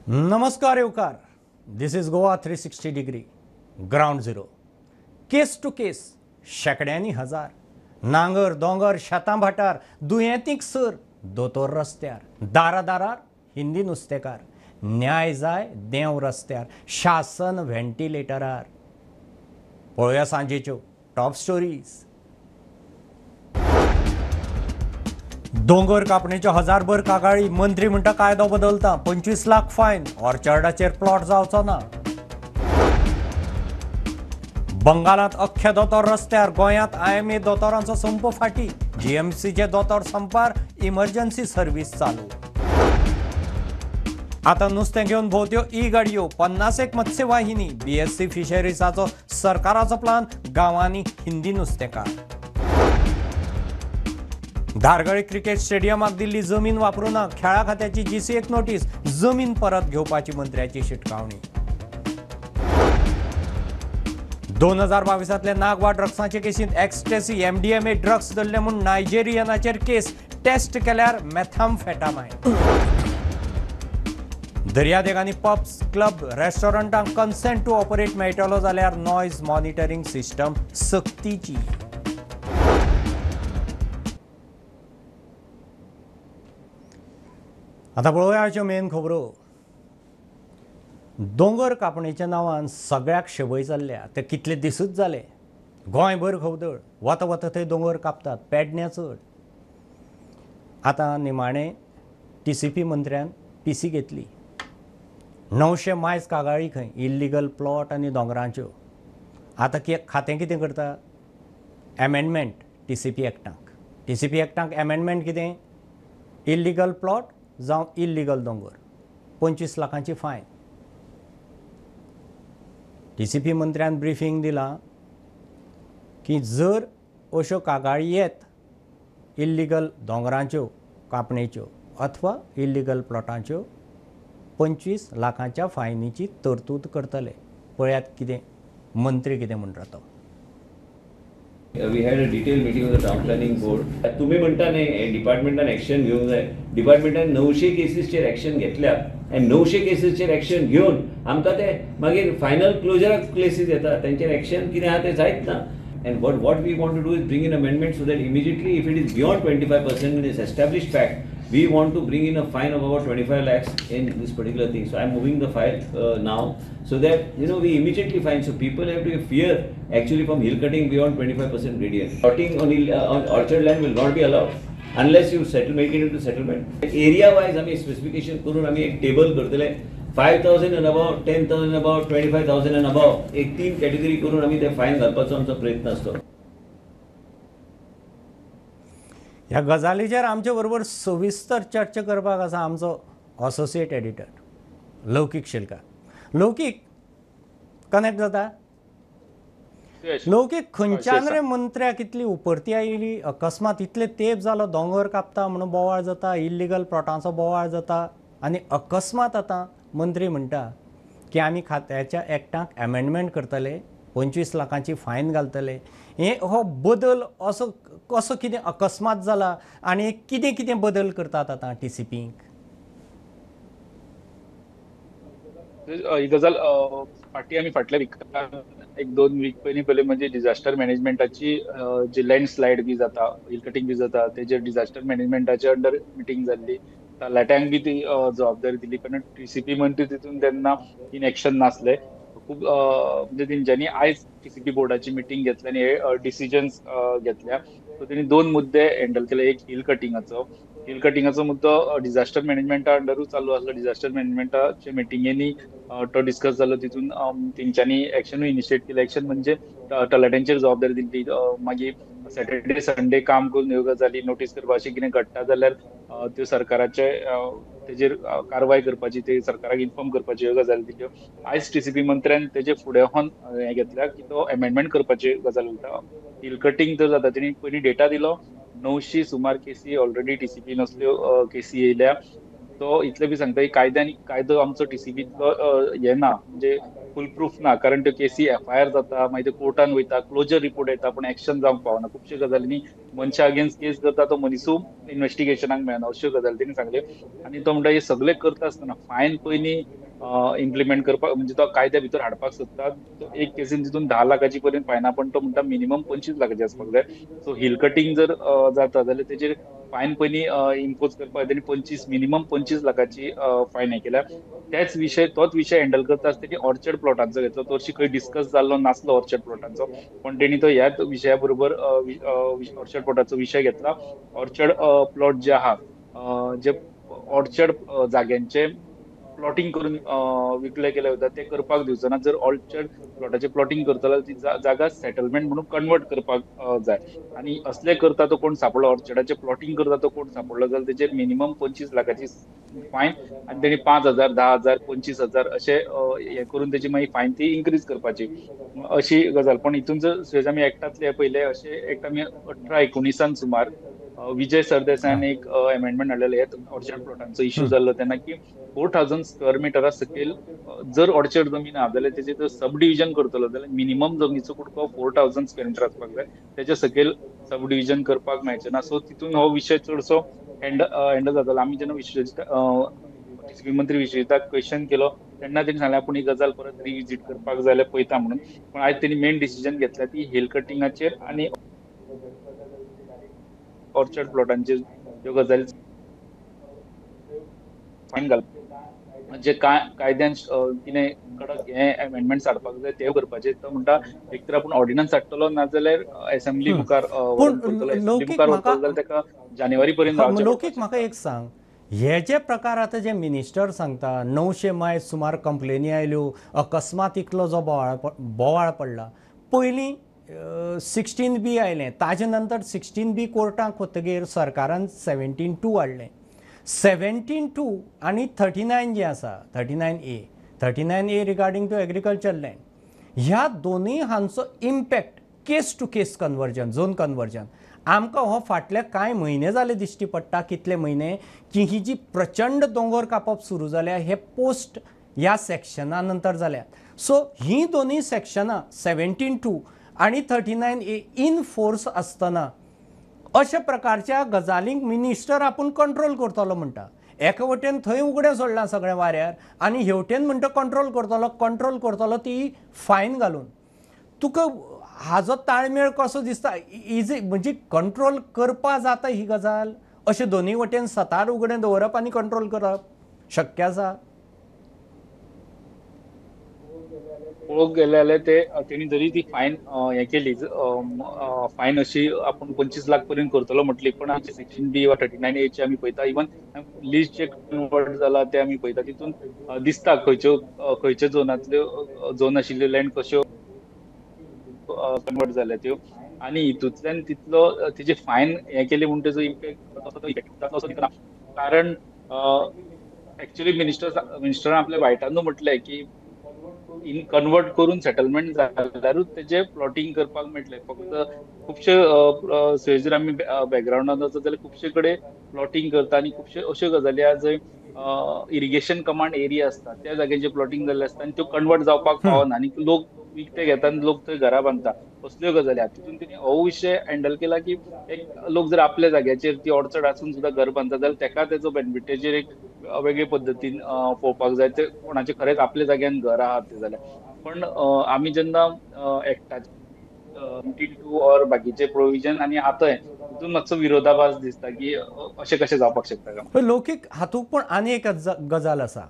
नमस्कार येवकार. This is Goa 360 degree ground zero. Case to case शेकड्यांनी हजार. नांगर दोंगर शेतां भाटार दुयेंतीक सर दोतोर रस्त्यार. दारार हिंदी नुस्तेकार. न्याय जाय देव रस्त्यार. शासन व्हेंटिलेटरार. पळोवया सांजेच्यो टॉप स्टोरीज. दोंगर कापणेच्यो हजारभर कागाळी. मंत्री म्हणटा कायदो बदलता. 25 लाख फायन. ऑर्चर्डाचेर प्लॉट जावचो ना. बंगालात अख्खे दोतोर रस्त्यार. गोंयांत IMA दोतोरांचो संप फाटी. GMCचे दोतोर संपार. इमर्जन्सी सर्व्हिस चालू. आतां नुस्तें घेवन भोंवत्यो गाडयो. 51 मत्स्यवाहिनी. BSc फिशरीजाचो सरकाराचो प्लान. गांवांनी हिंदी नुस्तेकार. धारगळे क्रिकेट स्टेडियमाक दिल्ली जमीन वापरूना. खेळा खात्याची GCAक नोटीस. जमीन परत घेवपाची मंत्र्याची शिटकावणी. 2022 नागवा ड्रग्साचे केसींत एक्सटेसी MDMA ड्रग्स धरले म्हूण नायजेरियनाचेर केस. टेस्ट केल्यार मेथाम्फेटामायन. दर्यादेगांनी पब्स क्लब रेस्टॉरंटांक कन्सेंट टू ऑपरेट मेळटलो जाल्यार नॉयज मॉनिटरींग सिस्टम सक्तीची. आतां पळोवया हाच्यो मेन खबरो. दोंगर कापणेच्या नांवान सगळ्याक शबय चल्ल्या. ते कितले दिसूच जाले. गोंयभर खवदळ. वता वता थंय दोंगर कापतात. पेडण्यां चड. आतां निमाणे TCP मंत्र्यान PC घेतली. 900 मायज कागाळी खंय. इल्लिगल प्लॉट आनी दोंगरांच्यो. आतां खातें कितें करता? एमेंडमेंट TCP एक्टांक एमेंडमेंट कितें? इल्लिगल प्लॉट जावं इल्लिगल दोंगर. 25 लाखांची फायन. TCP मंत्र्यान ब्रिफींग दिलां की जर अश्यो कागाळी येत इल्लिगल दोंगरांच्यो कापणेच्यो अथवा इल्लिगल प्लॉटांच्यो 25 लाखांच्या फायनीची तरतूद करतले. पळयात कितें मंत्री कितें म्हणटा तो. We had a detailed meeting with the town planning board. तुम्ही म्हणता न्ही डिपार्टमेंटान एक्शन घेवंक जाय. डिपार्टमेंटान 900 केसीसचेर एक्शन घेतल्या आनी 900 केसीसचेर एक्शन घेवन आमकां ते मागीर फायनल क्लोजराक प्लेसीस येता. तांचेर एक्शन कितें आहा तें जायत ना. And what we want to do is bring in amendments so that immediately if it is beyond 25% and is established fact, we want to bring in a fine of about 25 lakhs in this particular thing. So I'm moving the file now so that we immediately fine. So people have to fear actually from hill cutting beyond 25% gradient. Plotting on orchard land will not be allowed unless you make it into settlement. Area wise आम्ही specification करून आम्ही एक table करतले. 5,000 and above, 10,000 and above, 25,000 and above. एक 3 category करून आम्ही ते फायन घालपाचो आमचो प्रयत्न असतो. ह्या गजालीचेर आमचे बरोबर सविस्तर चर्चा करपाक आसा आमचो असोसिएट एडिटर लौकीक शिलकार. लौकीक कनेक्ट जाता? लौकीक, खंयच्यान रे मंत्र्याक इतली उपरती आयली? अकस्मात इतले तेंप जालो दोंगर कापता म्हणून बोवाळ जाता, इल्लिगल प्लॉटांचो बोवाळ जाता आनी अकस्मात आतां मंत्री म्हणटा की आमी खात्याच्या एक्टांक एमेंडमेंट करतले, 25 लाखांची फायन घालतले. हो बदल असो कसो कितें अकस्मात जाला आनी कितें कितें बदल करतात आतां TCPक? ही गजाल फाटी आमी फाटल्या विकान 1-2 वीक पयलीं म्हणजे डिझास्टर मॅनेजमेंटाची जी लँडस्लायड बी जाता, हिल कटिंग बी जाता, तेजेर डिझास्टर मॅनेजमेंटाच्या अंडर मिटींग जाल्ली. लाट्यांक बी ती जबाबदारी दिली कारण TCP मंत्री तितून तेन्ना इन एक्शन नासले. खूब म्हणजे तेंच्यांनी आयज TCP बोर्डाची मिटींग घेतली आनी हे डिसिजन्स घेतल्या. सो तेणी 2 मुद्दे हँडल केले. एक हिल कटिंगाचो मुद्दो डिझास्टर मॅनेजमेंटा अंडरूच चालू आसलो. डिझास्टर मॅनेजमेंटाच्या मिटिंगेनी तो डिस्कस जालो. तितून तेंच्यांनी एक्शनूय इनिशिएट केलें. एक्शन म्हणजे तलाट्यांचेर जबाबदारी दिली. मागीर सॅटर्डे संडे काम करून ह्यो गजाली नोटीस करपाची. अशें कितें घडटा जाल्यार त्यो सरकाराचे तेजेर कारवाय करपाची, ते सरकाराक इन्फॉर्म करपाची ह्यो गजाली दिल्यो. आयज TCP मंत्र्यान तेजे फुडें होन हें घेतल्या की तो अमेंडमेंट करपाची गजाल उरता. हिल कटिंग तर जाता. तेणी पयलीं डेटा दिलो 900 सुमार केसी ऑलरेडी TCP नसल्यो केसी येयल्या. तो इतले बी सांगता की कायदो आमचो TCBतलो हे ना म्हणजे फुल प्रूफ ना, कारण त्यो केसी FIR जाता, मागीर त्यो कोर्टान वयता, क्लोजर रिपोर्ट येता, पण एक्शन जावंक पावना. खुबश्यो गजालींनी मनशा अगेन्स्ट केस करता तो मनिसू इन्व्हेस्टिगेशनाक मेळना, अश्यो गजाली तेणी सांगल्यो. आनी तो म्हणटा हे सगळे करता आसतना फायन पयलीं इम्प्लिमेंट करपाक, म्हणजे तो कायद्या भितर हाडपाक सोदता. तो एक केसीन तितून 10 लाखाची पर्यंत फायना, पण तो म्हणटा मिनिमम 25 लाखाची आसपाक जाय. सो हिल कटिंग जर जाता जाल्यार तेजेर फायन पयलीं इम्पोज करपाक तेणी 25 मिनिमम 25 लाखाची फायन हे केल्या. तोच विशय हँडल करता आसतना ऑर्चर्ड प्लॉटांचो घेतलो. तो हरशी खंय डिस्कस जाल्लो नासलो ऑर्चर्ड प्लॉटांचो, पण तेणी तो ह्याच विशया बरोबर ऑर्चर्ड प्लॉटाचो विशय घेतला. ऑर्चर्ड प्लॉट जे आहा, जे ऑर्चर्ड जाग्यांचे प्लॉटिंग करून विकले गेले वता ते करपाक दिवचो ना. जर ऑर्चर्ड प्लॉटाचे प्लॉटिंग करतलो जाल्यार ती जागा सेटलमेंट म्हणून कन्वर्ट करपाक जाय. आणि असले करता तो कोण सापडलो, ऑर्चर्डाचे प्लॉटिंग करता तो कोण सापडलो जाल्यार तेजेर मिनिमम 25 लाखाची फायन, आणि तेणी 5,000, 10,000, 25,000 अशे हे करून तेजी मागीर फायन ती इन्क्रीज करपाची, अशी गजाल. पण हितून जर आमी एक्टातले पयले, अशे एक्ट आमी 18-19 सुमार विजय सरदेसायान एक अमेंडमेंट हाडलेलो हे ऑर्चर्ड प्लॉटांचो इश्यू जाल्लो तेन्ना, की 4,000 स्क्वेअर मिटरा सकयल जर ऑर्चर्ड जमीन आहा जाल्यार तेजे जर सब डिव्हिजन करतलो जाल्यार मिनिमम जमनीचो कुडको 4,000 स्क्वेअर मिटर आसपाक जाय. तेजे सकयल सब डिव्हिजन करपाक मेळचें ना. सो तितून हो विशय चडसो हँडल जातालो. आमी जेन्ना TCB मंत्री विश्वजिताक क्वेश्चन केलो तेन्ना तेणी सांगलें आपूण ही गजाल परत रिविजीट करपाक जाय जाल्यार पळयता म्हणून. पण आयज तेणी मेन डिसिजन घेतला ती हिल कटिंगाचेर आनी ऑर्चर्ड प्लॉटांचेर ह्यो गजाली फायन घालप, जे कायद्यान कितें कडक हे अमेंडमेंट्स हाडपाक जाय ते करपाचे. तो म्हणटा एक तर आपूण ऑर्डिनन्स हाडटलो, नाजाल्यार असेंब्ली मुखार व्हरून करतलो. असेंब्ली मुखार व्हरतलो जाल्यार ताका जानेवारी पर्यंत रावचें लौकीक पडपाचें. म्हाका एक सांग, हे जे प्रकार आतां जे मिनिस्टर सांगता, 900 मायज सुमार कंप्लेनी आयल्यो, अकस्मात इतलो जो बोवाळ पडला. पयलीं 16B आयलें, ताजे नंतर 16B कोर्टाक वतगीर सरकारान 17(2) हाडलें. 17(2) आनी 39 जे आसा, 39A regarding to agriculture land, ह्या दोनूय हांचो impact case to case conversion, zone conversion आमकां हो फाटले कांय म्हयने जाले दिश्टी पडटा, कितले म्हयने, की ही जी प्रचंड दोंगर कापप सुरू जाल्या हे पोस्ट ह्या सेक्शना नंतर जाल्यात. सो ही दोनूय सेक्शनां 17(2) आनी 39A इन फोर्स आसतना अशा प्रकारच्या गजालींक मिनिस्टर आपूण कंट्रोल करतलो म्हणटा. एका वटेन थंय उगडें सोडलां सगळें वाऱ्यार, आनी हेवटेन म्हणटा कंट्रोल करतलो ती फायन घालून. तुका हाजो ताळमेळ कसो दिसता? इजी म्हणजे कंट्रोल करपा जाता ही गजाल? अशें दोनूय वटेन सतार उगडें दवरप आनी कंट्रोल करप शक्य आसा? पळोवंक गेले जाल्यार तेणी जरी ती फायन हे केली, फायन अशी आपूण 25 लाख पर्यंत करतलो म्हटली, पण आमचे सेक्शन B वा 39A आमी पळयता, इवन लिस्ट जे कन्वर्ट जाला ते आमी पळयता, तितून दिसता खंयच्या झोनांतल्यो झोन आशिल्ल्यो लँड कश्यो कन्वर्ट जाल्या त्यो. आनी हितूंतल्यान तितलो तेजी फायन हे केली म्हणून तेजो इफेक्ट असो दिसना. कारण एक्चुअली मिनिस्टरान आपल्या बायटांनूच म्हटलें की कन्वर्ट करून सेटलमेंट जाल्यारूच तेजे प्लॉटिंग करपाक मेळटलें. फक्त खुबशे जर आमी बॅकग्रावंडान वचत जाल्यार खुबशे कडेन प्लॉटिंग करता, आनी खुबशे अश्यो गजाली आहा जंय इरिगेशन कमांड एरिया आसता त्या जाग्याचेर प्लॉटिंग जाल्ले आसता, आनी त्यो कन्वर्ट जावपाक पावना, आनी लोक विकते घेता आनी लोक थंय घरां बांदता. असल्यो गजाली आहा. तितून तेणी हो विशय हँडल केला की एक लोक जर आपल्या जाग्याचेर ती ऑर्चर्ड आसून सुद्दां घर बांदता जाल्यार तेका तेजो बेनिफीट, तेजेर एक वेगळे पद्दतीन पळोवपाक जाय. ते कोणाचे खरेंच आपल्या जाग्यान घर आहात ते जाल्यार. पण आमी जेन्ना एक्टाचे 17(2) ऑर बाकीचे प्रोविजन आनी आतां तितून मातसो विरोधाभास दिसता की अशें कशें जावपाक शकता काय. लौकीक हातूंत पण आनी एक गजाल आसा.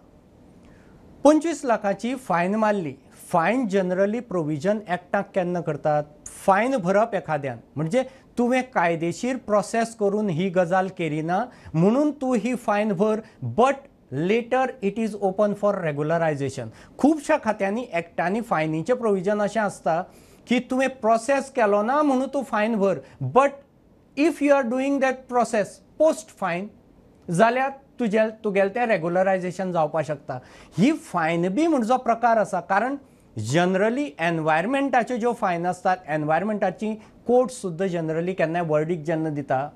25 लाखाची फायन मारली. फायन जनरली प्रोविजन एक्टाक केन्ना करतात? फायन भरप एखाद्यान, म्हणजे तुवें कायदेशीर प्रोसेस करून ही गजाल केली ना म्हणून तूं ही फायन भर, but later it is open for regularisation. खुबशा खात्यांनी एक्टांनी फायनीचें प्रोविजन अशें आसता की तुवें प्रोसेस केलो ना म्हणून तूं फायन भर, but if you are doing that process post fine जाल्यार तुगेलें तें रेग्युलरायझेशन जावपाक शकता. ही फायन बी म्हणजो प्रकार आसा. कारण जनरली एनवायरमेंटाच्यो ज्यो फायन आसतात, एनवायरमेंटाची कोर्ट सुद्दां जनरली केन्नाय वर्डीक जेन्ना दिता,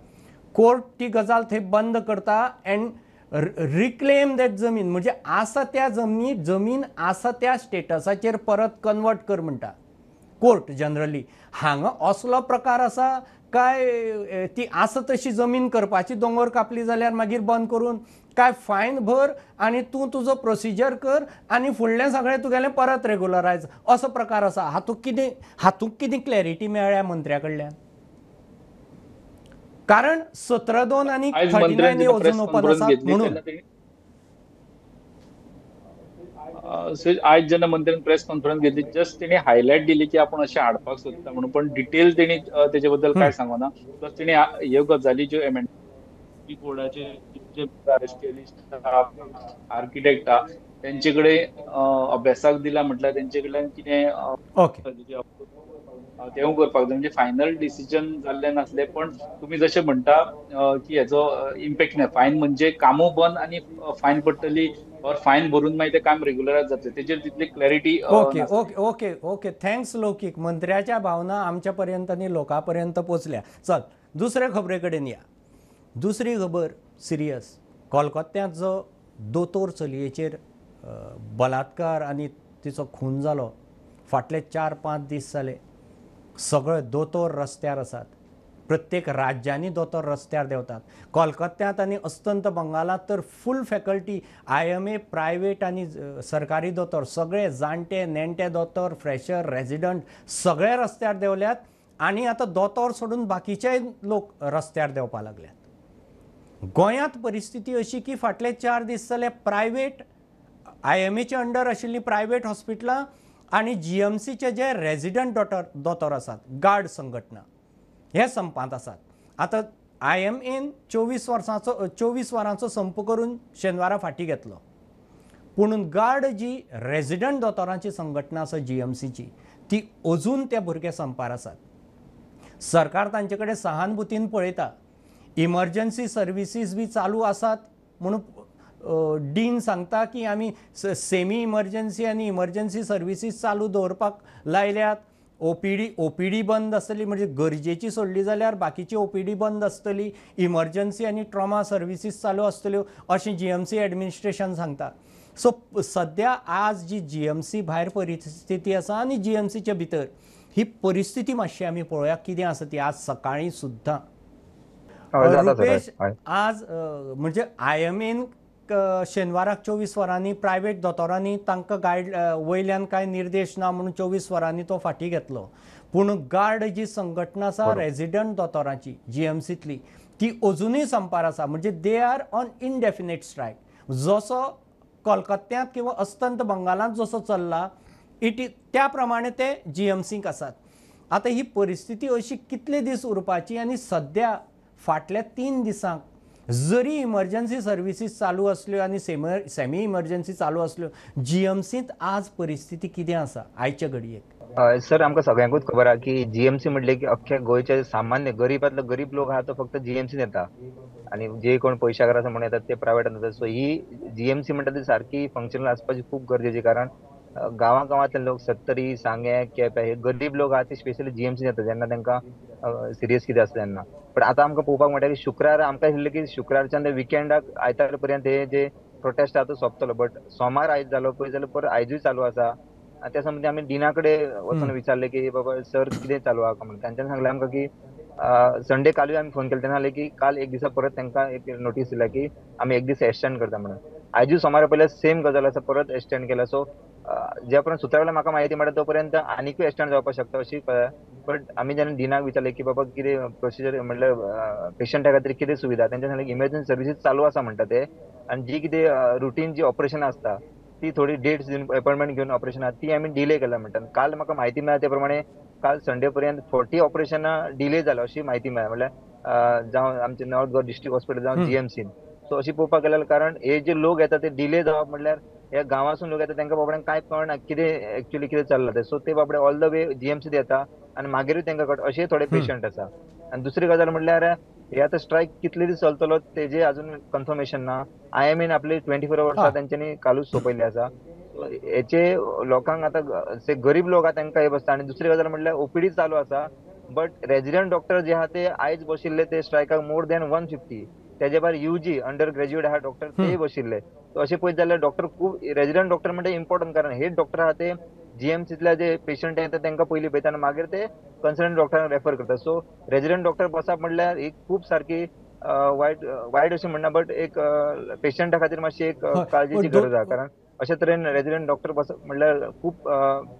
कोर्ट ती गजाल थंय बंद करता, एंड रिक्लेम दॅट जमीन म्हणजे आसा त्या जमीन आसा त्या स्टेटसाचेर परत कन्वर्ट कर म्हणटा कोर्ट जनरली. हांगा असलो प्रकार आसा काय ती आसा तशी जमीन करपाची दोंगर कापली जाल्यार मागीर बंद करून काय फायन भर आनी तूं तुजो प्रोसिजर कर आनी फुडलें सगळें तुगेलें परत रेगुलरायज असो प्रकार आसा. हातूंत कितें क्लॅरिटी मेळ्ळ्या मंत्र्या कडल्यान? कारण 17(2) आणि आज 39 मंत्र्यांनी अजून प्रेस ओपन कॉन्फरन्स आसात घेतली म्हणून. तेन्ना तेणी आज जेन्ना मंत्र्यान प्रेस कॉन्फरन्स घेतली जस्ट तेणी हायलायट दिली की आपण अशें हाडपाक सोदता म्हणून, पण डिटेल तेणी तेजे बद्दल काय सांगना. प्लस तेणी ह्यो गजाली ज्यो बोर्डाचे जे स्पेशलिस्ट आर्किटेक्ट तेंचे कडेन अभ्यासाक दिला म्हटल्यार तेंचे कडल्यान कितें ओके. तेवूय करपाक जाय. म्हणजे फायनल डिसिजन जाल्लें नासलें, पण तुम्ही जशें म्हणटा की हेचो इम्पॅक्ट नाही. फायन म्हणजे कामू बंद आणि फायन पडटली और फायन भरून मागीर ते काम रेग्युलरायज जातलें, तेजेर तितली क्लॅरिटी ओके नासली. ओके ओके ओके थँक्स लौकीक. मंत्र्याच्या भावना आमच्या पर्यंत आणि लोकांपर्यंत पोचल्या. चल दुसऱ्या खबरे कडेन या. दुसरी खबर सिरियस. कोलकात्यांत जो दोतोर चलयेचेर बलात्कार आनी तिचो खून जालो, फाटले 4-5 दीस जाले सगळे दोतोर रस्त्यार आसात. प्रत्येक राज्यांनी दोतोर रस्त्यार देंवतात. कोलकात्यांत आनी अस्तंत बंगालात तर फूल फॅकल्टी IMA प्रायवेट आनी सरकारी दोतोर सगळे जाणटे नेणटे दोतोर फ्रेशर रेजिडंट सगळे रस्त्यार देंवल्यात. आनी आतां दोतोर सोडून बाकीचेय लोक रस्त्यार देंवपाक लागल्यात. गोंयांत परिस्थिती अशी की फाटले 4 दीस जाले प्रायवेट IMAचे अंडर आशिल्लीं प्रायवेट हॉस्पिटलां आनी GMCचे जे रेजिडंट दोतोर आसात गार्ड संघटना हे संपांत आसात. आतां IMAन 24 वरांचो संप करून शेनवारा फाटीं घेतलो. पूण गार्ड जी रेजिडंट दोतोरांची संघटना आसा GMCची ती अजून त्या भुरग्या संपार आसात. सरकार तांचे कडेन सहानुभुतीन पळयता. इमर्जन्सी सर्विसीस बी चालू आसात म्हणून डीन सांगता की आमी सेमी इमर्जन्सी आनी इमर्जन्सी सर्विसीस चालू दवरपाक लायल्यात. OPD बंद आसतली म्हणजे गरजेची सोडली जाल्यार बाकीची OPD बंद आसतली. इमर्जन्सी आनी ट्रॉमा सर्विसीस चालू आसतल्यो अशें GMC एडमिनिस्ट्रेशन सांगता. सो सद्या आज जी GMC भायर परिस्थिती आसा आनी GMCच्या भितर ही परिस्थिती मातशी आमी पळोवया कितें आसा ती. आज सकाळीं सुद्दां रुपेश आज म्हणजे IMAन शेनवाराक 24 वरांनी प्रायवेट दोतोरांनी तांकां वयल्यान कांय निर्देश ना म्हणून 24 वरांनी तो फाटीं घेतलो. पूण गार्ड जी संघटना आसा रेजिडंट दोतोरांची GMCतली ती अजुनूय संपार आसा. म्हणजे they are on indefinite strike. जसो कोलकात्यांत किंवा अस्तंत बंगालांत जसो चल्ला त्या प्रमाणे ते GMCक आसात. आतां ही परिस्थिती अशी कितले दीस उरपाची आनी सद्या फाटल्या 3 दिसांक जरी इमर्जन्सी सर्विसीस चालू असल्यो आनी सेमी इमर्जन्सी चालू असल्यो GMCत आज परिस्थिती कितें आसा आयच्या घडयेक? सर आमकां सगळ्यांकूच खबर आहा की GMC म्हणले की अख्ख्या गोंयचे सामान्य गरीबांतलो गरीब लोक आहा तो फक्त GMCन येता आनी जे कोण पयशाकार आसा म्हणून येतात ते प्रायवेटान येतात. सो ही GMC म्हणटा ती सारकी फंक्शनल आसपाची खूब गरजेची. कारण गांवांतले लोक सत्तरी सांगे केप्यां हे गरीब लोक आहा ते स्पेशली GMCन येतात जेन्ना तांकां सिरियस कितें आसता तेन्ना. पण आतां आमकां पळोवपाक मेळटा की शुक्रार आमकां दिसलें की शुक्रारच्यान विकेंडाक आयतार पर्यंत हे जे प्रोटेस्ट आहा तो सोंपतलो. बट सोमार आयज जालो पळय जाल्यार परत आयजूय चालू आसा. त्या संबंधी आमी डिना कडेन वचून विचारलें की बाबा सर कितें चालू आहा म्हणून. तांच्यानी सांगलें आमकां की संडे कालूय आमी फोन केलो तेन्ना सांगलें की काल एक दिसा परत तांकां एक नोटीस दिल्या की आमी एक दीस एक्सटेंड करता म्हणून. आयजूय सोमारा पयल्या सेम गजाल आसा परत एक्सटेंड केला. सो जे पर्यंत सुत्रा वेळार म्हाका म्हायती मेळटा तो पर्यंत आनीकूय एक्सटेंड जावपाक शकता अशी कळ्ळ्या. बट आमी जेन्ना डिनाक विचारलें की बाबा कितें प्रोसिजर म्हणल्यार पेशंटा खातीर कितें सुविधा तेंच्यानी सांगलें इमर्जन्सी सर्विसीस चालू आसा म्हणटा ते आनी जी कितें रुटीन जी ऑपरेशनां आसता ती थोडी डेट्स दिवन अपॉइंटमेंट घेवन ऑपरेशनां ती आमी डिले केल्या म्हणटा. काल म्हाका म्हायती मेळ्ळा ते प्रमाणे काल संडे पर्यंत 40 ऑपरेशनां डिले जाल्या अशी म्हायती मेळ्ळ्या. म्हणल्यार जावं आमचे नॉर्थ गोवा डिस्ट्रिक्ट हॉस्पिटल जावं GMCन. सो अशी पळोवपाक गेल्यार कारण हे जे लोक येता ते डिले जावप म्हणल्यार ह्या गांवांसून लोक येता तांकां बाबड्यांक कांय कळना कितें एक्चुअली कितें चल्लां ते. सो ते बाबडे ऑल द वे GMCत येता आनी मागीरूय तांकां कळटा अशेय थोडे पेशंट आसा. आनी दुसरी गजाल म्हणल्यार हे आतां स्ट्रायक कितले दीस चलतलो तेजे अजून कन्फर्मेशन ना. IMAन आपली 24 अवर्स तांच्यांनी कालूच सोंपयल्ली आसा. हेचे लोकांक आतां गरीब लोक आहा तांकां हे बसता. आनी दुसरी गजाल म्हणल्यार OPD चालू आसा. बट रेजिडंट डॉक्टर जे आहा ते आयज बशिल्ले ते स्ट्रायकाक मोर दॅन 150 तेजे भायर UG अंडर ग्रॅज्युएट आहा डॉक्टर तेय बशिल्ले. सो अशें पळयत जाल्यार डॉक्टर खूब रेजिडेंट डॉक्टर म्हणजे इम्पॉर्टंट, कारण हे डॉक्टर आहा ते GMCतले जे पेशंट येता तांकां पयलीं पळयता आनी मागीर ते कन्सर्न डॉक्टरांक रेफर करता. सो रेजिडेंट डॉक्टर बसप म्हणल्यार ही खूब सारकी वायट अशें म्हणना, बट एक पेशंटा खातीर मातशी एक काळजीची गरज आहा, कारण अशे तरेन रेजिडेंट डॉक्टर बसप म्हणल्यार खूब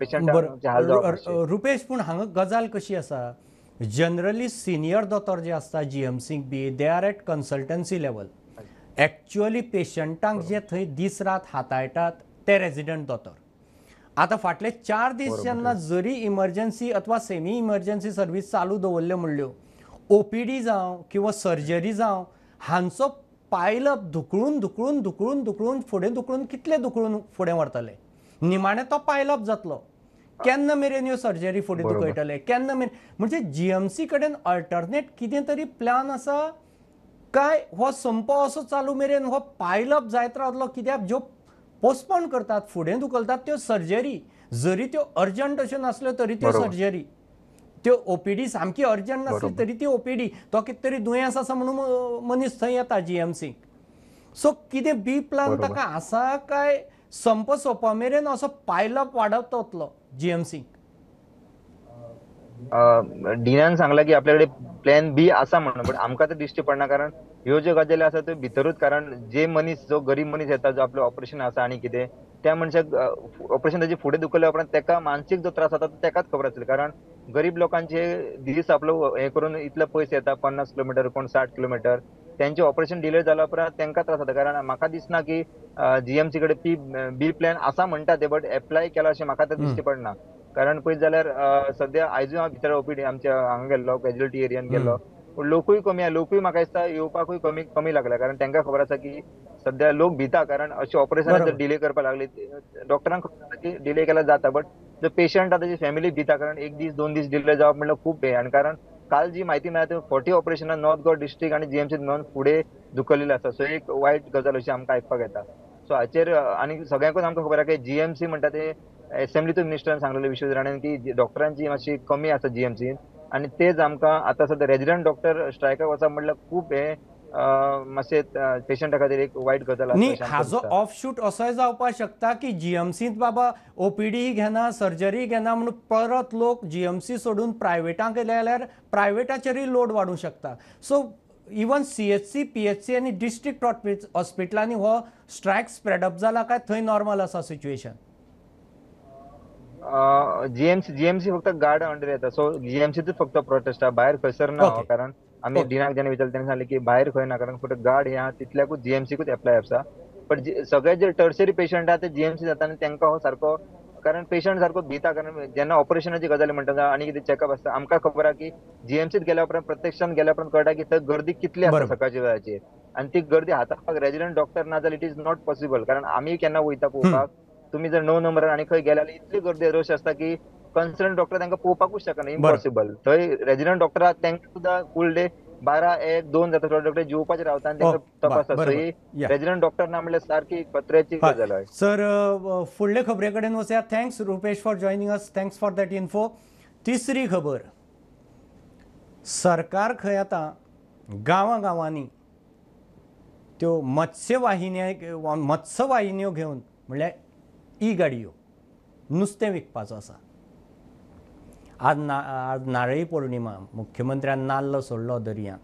पेशंटांचे हाल जावप मातशे. रुपेश, पूण हांगा गजाल कशी आसा, जनरली सिनियर दोतोर जे आसता GMCक बी, they are at consultancy level. Actually पेशंटांक जे थंय दीस रात हाताळटात ते रेजिडेंट दोतोर. आतां फाटले 4 दीस जेन्ना जरी इमर्जन्सी अथवा सेमी इमर्जन्सी सर्वीस चालू दवरल्यो म्हणल्यो, OPD जावं किंवा सर्जरी जावं, हांचो पायलप धुकळून धुकळून धुकळून धुकळून फुडें धुकळून कितले धुकळून फुडें व्हरतले. निमाणे तो पायलप जातलो. केन्ना मेरेन ह्यो सर्जरी फुडें धुकळटले, केन्ना मेरेन. म्हणजे GMC कडेन अल्टरनेट कितें तरी प्लॅन आसा काय हो संप असो चालू मेरेन हो पायलप जायत रावतलो? कित्याक ज्यो पोस्टपोन करतात, फुडें धुकलतात त्यो सर्जरी, जरी त्यो अर्जंट अश्यो नासल्यो तरी त्यो सर्जरी, त्यो OPD सामकी अर्जंट नासली तरी ती OPD, तो कितें तरी दुयेंस आसा म्हणून मनीस थंय येता GMCक. सो कितें बी प्लॅन ताका आसा काय संप सोंपा मेरेन असो पायलप वाडत वतलो GMCक? डिनान सांगला की आपल्याकडे प्लॅन बी आसा म्हणून, बट आमकां तर दिश्टी पडना, कारण ह्यो ज्यो गजाली आसा त्यो भितरूच, कारण जे मनीस, जो गरीब मनीस येता, जो आपलो ऑपरेशन आसा आनी कितें, त्या मनशाक ऑपरेशन ताजे फुडें धुकल्या उपरांत ताका मानसीक जो त्रास जाता तो ताकाच खबर आसतलो, कारण गरीब लोकांचे दीस आपलो हे करून इतले पयस येता, 50 किलोमीटर, कोण 60 किलोमीटर, त्यांचे ऑपरेशन डिले जाला उपरांत तांकां त्रास जाता. कारण म्हाका दिसना की GMC कडेन बी प्लॅन आसा म्हणटा ते, बट एप्लाय केला अशें म्हाका तर दिश्टी पडना. कारण पळयत जाल्यार सद्या आयजूय हांव भितर OPD आमच्या हांगा गेल्लो, कॅज्युअलिटी एरियान गेल्लो, लोकूय कमी आहा. लोकूय म्हाका दिसता येवपाकूय कमी लागला, कारण तांकां खबर आसा की सद्या लोक भिता, कारण अशें ऑपरेशन जर डिले करपाक लागले, डॉक्टरांक खबर आसा की डिले केल्यार जाता, बट जो पेशंट आहा ताजी फॅमिली भिता, कारण 1 दीस 2 दीस डिले जावप म्हणल्यार खूब हे. आनी कारण काल जी म्हायती मेळ्ळा 40 ऑपरेशनां नॉर्थ गोवा डिस्ट्रिक्ट आनी GMC नॉन फुडें धुकल्लेले आसा. सो एक वायट गजाल अशी आमकां आयकपाक येता. सो हाचेर आनी सगळ्यांकूच आमकां खबर आहा की GMC म्हणटा ते असेंब्लीतून मिनिस्टरान सांगलेले विश्व राणेन की डॉक्टरांची मातशी कमी आसा GMCन, आनी तेच आमकां आतां सद्या रेजिडेंट डॉक्टर स्ट्रायकाक वचप म्हणल्यार खूब हे मातशे पेशंटा खातीर एक वायट गजाल आसा. न्ही, हाजो ऑफशूट असोय जावपाक शकता की GMCत बाबा OPD घेना, सर्जरी घेना म्हणून परत लोक GMC सोडून प्रायवेटांक गेले जाल्यार प्रायवेटाचेरूय लोड वाडूंक शकता. सो इवन CHC, PHC आनी डिस्ट्रिक्ट हॉस्पिटलांनी हो स्ट्रायक स्प्रेडअप जाला काय थंय नॉर्मल आसा सिच्युएशन? GMC फक्त गार्ड अंडर येता. सो GMCतूच फक्त प्रोटेस्ट आहा, भायर खंयसर ना. कारण आमी डिनाक जेन्ना विचारलें तेन्ना सांगलें की भायर खंय ना, कारण फक्त गार्ड हे आहा तितल्याकूच GMCकूच एप्लाय आसा. बट सगळे जे टर्शरी पेशंट आहा ते GMC जाता आनी तांकां हो सारको, कारण पेशंट सारको भिता, कारण जेन्ना ऑपरेशनाची गजाली म्हणटा आनी कितें चॅकअप आसता, आमकां खबर आहा की GMCत गेल्या उपरांत प्रत्यक्षान गेल्या उपरांत कळटा की थंय गर्दी कितली आसता सकाळच्या वेळाचेर, आनी ती गर्दी हाताळपाक रेजिडेंट डॉक्टर ना जाल्यार इट इज नॉट पॉसिबल. कारण आमी केन्ना वयता पळोवपाक, तुम्ही जर 9 नंबरार आनी खंय गेल्यार इतली गर्दी रश आसता की कन्सर्न डॉक्टर तांकां पळोवपाकूच शकना, इम्पॉसिबल. थंय रेजिडेंट डॉक्टर आहा तांकां सुद्दां फूल डे 12, 1, 2 जाता, थोडे डॉक्टर जेवपाचे रावता आनी तांकां तपासता. सो रेजिडेंट डॉक्टर ना म्हणल्यार सारकी कत्र्याची गजाल आहा. सर, फुडले खबरे कडेन वचया. Thanks Rupesh for joining us, thanks for that info. तिसरी खबर, सरकार खंय आतां गांवांनी त्यो मत्स्य वाहिन्यो घेवन म्हणल्यार गाडयो नुस्तें विकपाचो आसा. आज नारळी पौर्णिमा, मुख्यमंत्र्यान नाल्ल सोडलो दर्यांत.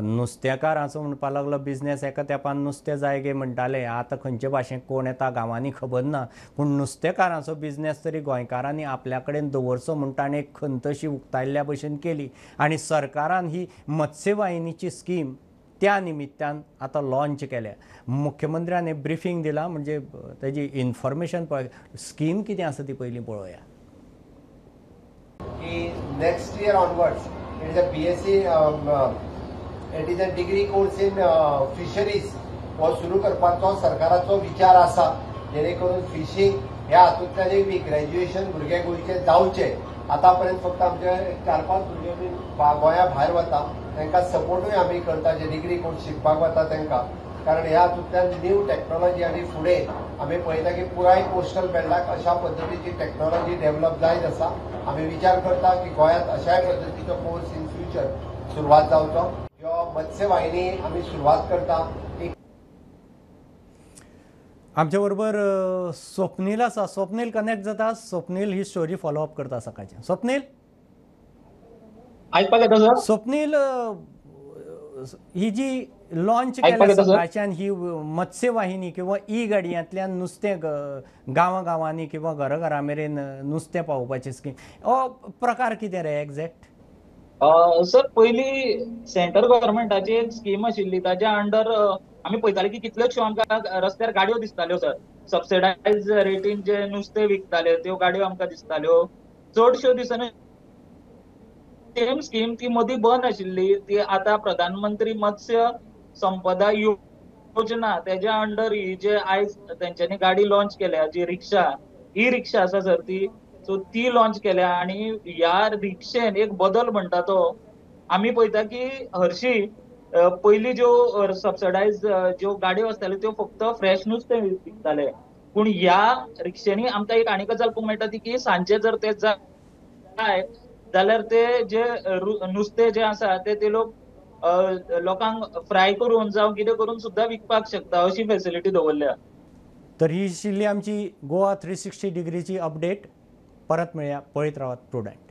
नुस्तेकारांचो म्हणपाक लागलो बिझनेस, एका तेंपार नुस्तें जाय गे म्हणटाले, आतां खंयचे भाशेन कोण येता गांवांनी खबर ना, पूण नुस्तेकारांचो बिझनेस तरी गोंयकारांनी आपल्या कडेन दवरचो म्हूण ताणें एक खंत उक्तायल्ल्या भशेन केली. आनी सरकारान ही मत्स्य वाहिनीची स्कीम त्या निमित्तान आतां लॉन्च केल्या. मुख्यमंत्र्यान हें ब्रिफींग दिलां, म्हणजे तेजी इन्फॉर्मेशन पळय. स्कीम कितें आसा ती पयलीं पळोवया. की next year onwards it is a BSc, it is a degree course in fisheries हो सुरू करपाचो सरकाराचो विचार आसा, जेणे करून फिशींग ह्या हातूंतल्यानय बी ग्रॅज्युएशन भुरगे गोंयचे जावचे. आतापर्यंत फक्त आमचे 4-5 भुरगे गोंया भायर वता, तांकां सपोर्टूय आमी करता, जे डिग्री कोर्स शिकपाक वता तांकां. कारण ह्या हातूंतल्यान न्यू टॅक्नॉलॉजी आनी फुडें आमी पळयता की पुराय कोस्टल बेल्टाक अशा पद्दतीची टॅक्नॉलॉजी डेव्हलप जायत आसा. आमी विचार करता की गोंयांत अशाय पद्दतीचो कोर्स इन फ्युचर सुरवात जावचो. जो मत्स्य वाहिनी आम्ही सुरुवात करता एक आमच्या बरोबर स्वप्नील आसा. स्वप्नील कनेक्ट जाता. स्वप्नील ही स्टोरी फॉलोअप करता सकाळची. स्वप्नील आयकपाक येता सर? स्वप्नील ही जी लॉन्च आयकपाक केल्या येता सर? सकाळच्यान ही मत्स्य वाहिनी किंवा ई गाडयांतल्यान नुस्तें गांवांनी किंवा घरा मेरेन नुस्तें पावोवपाची स्कीम हो प्रकार कितें रे एक्झॅक्ट? सर पयली सेंट्रल गव्हर्मेंटाची एक स्कीम आशिल्ली ताच्या अंडर आमी पळयताले की कितल्योशो आमकां रस्त्यार गाडयो दिसताल्यो सर. सबसिडायज रेटीन जे नुस्तें विकताले त्यो गाडयो आमकां दिसताल्यो. चडश्यो दिसना सेम स्कीम ती मदीं बंद आशिल्ली. ती आतां प्रधानमंत्री मत्स्य संपदा योजना तेज्या अंडर ही जे आयज तेंच्यांनी गाडी लॉन्च केल्या जी रिक्षा ई रिक्षा आसा सर सो ती लॉन्च केल्या आणि ह्या रिक्षेन एक बदल म्हणटा तो आमी पळयता की हरशी पयली ज्यो सबसिडायज ज्यो गाडयो आसताल्यो त्यो फक्त फ्रेश नुस्तें विकताले. पूण ह्या रिक्षेनी आमकां एक आनी गजाल पळोवंक मेळटा ती की सांजे जर ते जाय जाल्यार ते जे नुस्तें जे आसा ते लोक लोकांक फ्राय करून जावं कितें करून सुद्दां विकपाक शकता अशी फॅसिलिटी दवरल्या. तर ही आशिल्ली आमची गोवा 360 डिग्रीची अपडेट. परत मेळया. पळयत रावात प्रुडंट.